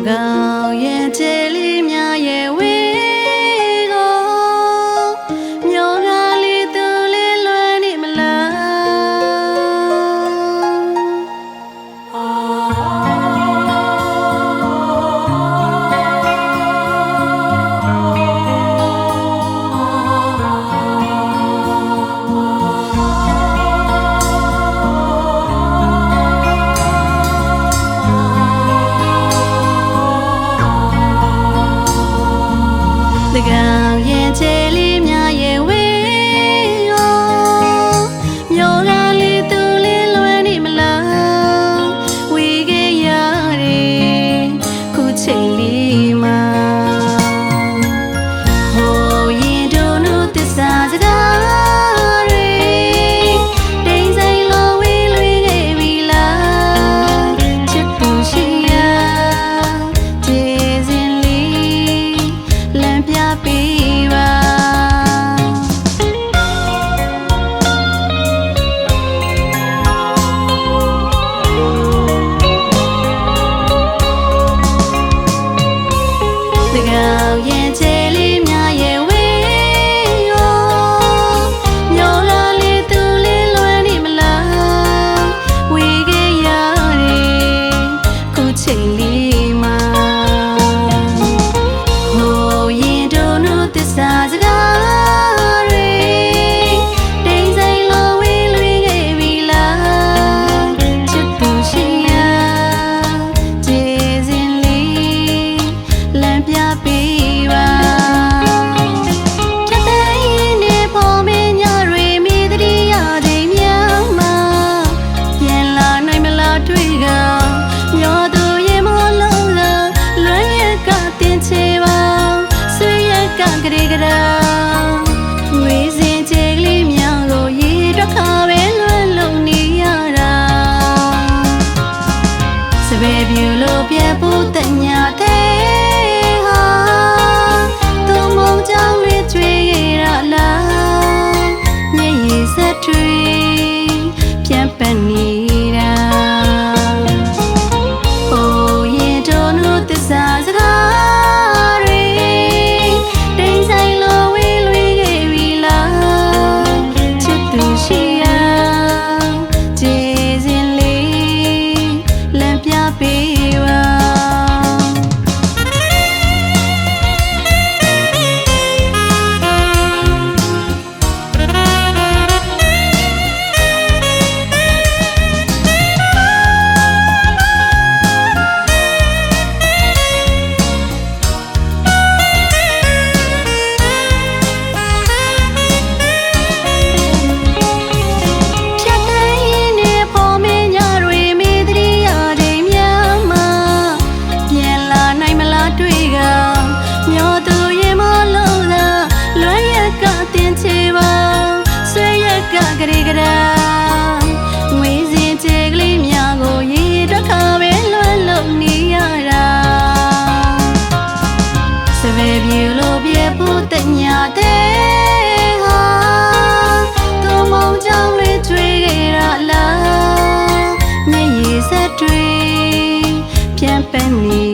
ကောင်းရဲ့ချေလေးများရဲ့ဝေးကိုမျိုးကလေးသူလေးလွယ်နေမလားတကောင်ရဲ့ချေလေးများရဲ့ဝေးကိုမျိုးကလေးသူလေးလွယ်နေမလားဝေးခဲ့ရတယ်ခုချိန်လေးမှာဟိုရင်တို့နုသစ္စာစကားတွေတိမ်ဆိုင်လိုဝေးလွေခဲ့ပြီလားချစ်သူရှိရာကျေစင်လေးလမ်းပြပေးပါတကောင်ရဲ့ချေလေးများရဲ့ဝေးကိုမျိုးကလေးသူလေးလွယ်နေမလားဝေးခဲ့ရတယ်ခုချိန်လေးမှာဟိုရင်တို့နုသစ္စာစကားတွေတိမ်ဆိုင်လိုဝေးလွေခဲ့ပြီလားချစ်သူရှိရာကျေစင်လေးလမ်းပြပေးပါဖြတ်တဲ့ရင်နဲ့ပေါ်မင်းညတွေမိတတိယချိန်များမှာပြန်လာနိုင်မလားတွေ့ကမျောသူရင်မလုံးလားလွမ်းရကတင်ချေပါဆွေရကကလေးကရာဝေးစင်ချေကလေးများကိုရေတော့ခါပဲလွမ်းလုံးနေရတာစပယ်ပြူလို့ပြဖို့တညာတဲ့ဟာသူမုံကြောင့်လေးကျွေးရတာလားမျက်ရည်စက်တွေပြန်ပန်နေတာဟိုရင်တို့နုသစ္စာစကားတွေတိမ်ဆိုင်လိုဝေးလွေခဲ့ပြီလားချစ်သူရှိရာကျေစင်လေးလမ်းပြပေးပါဖြတ်တဲ့ရင်နဲ့ပေါ်မင်းညတွေမိတတိယချိန်များမှာပြန်လာနိုင်မလားတွေ့ကမျောသူရင်မလုံးလားလွမ်းရကတင်ချေပါဆွေရကကလေးကရာငွေစင်ချေကလေးများကိုရေတော့ခါပဲလွမ်းလုံးနေရတာစပယ်ပြူလို့ပြဖို့တညာတဲ့ဟာသူမုံကြောင့်လေးကျွေးခဲ့တာလားမျက်ရည်စက်တွေပြန်ပန်းနေ